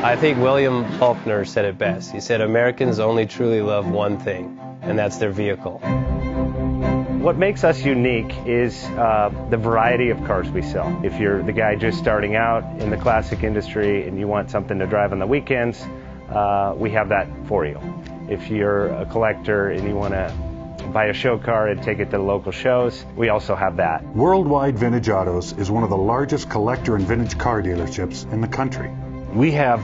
I think William Faulkner said it best. He said, Americans only truly love one thing, and that's their vehicle. What makes us unique is the variety of cars we sell. If you're the guy just starting out in the classic industry and you want something to drive on the weekends, we have that for you. If you're a collector and you want to buy a show car and take it to the local shows, we also have that. Worldwide Vintage Autos is one of the largest collector and vintage car dealerships in the country. We have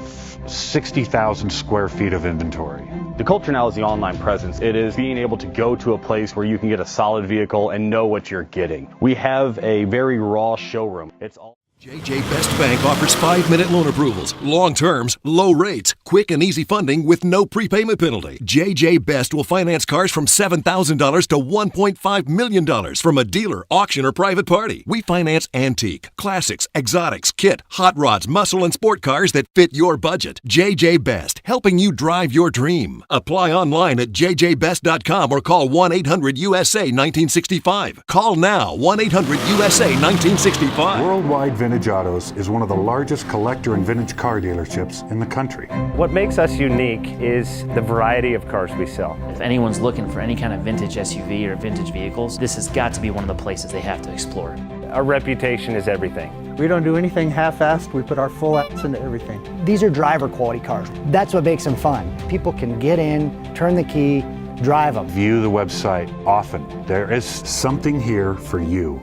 60,000 square feet of inventory. The culture now is the online presence. It is being able to go to a place where you can get a solid vehicle and know what you're getting. We have a very raw showroom. It's all JJ Best Bank offers 5-minute loan approvals, long terms, low rates, quick and easy funding with no prepayment penalty. JJ Best will finance cars from $7,000 to $1.5 million from a dealer, auction, or private party. We finance antique, classics, exotics, kit, hot rods, muscle, and sport cars that fit your budget. JJ Best, helping you drive your dream. Apply online at jjbest.com or call 1-800-USA-1965. Call now, 1-800-USA-1965. Worldwide Vintage Autos is one of the largest collector and vintage car dealerships in the country. What makes us unique is the variety of cars we sell. If anyone's looking for any kind of vintage SUV or vintage vehicles, this has got to be one of the places they have to explore. Our reputation is everything. We don't do anything half-assed. We put our full ass into everything. These are driver quality cars. That's what makes them fun. People can get in, turn the key, drive them. View the website often. There is something here for you.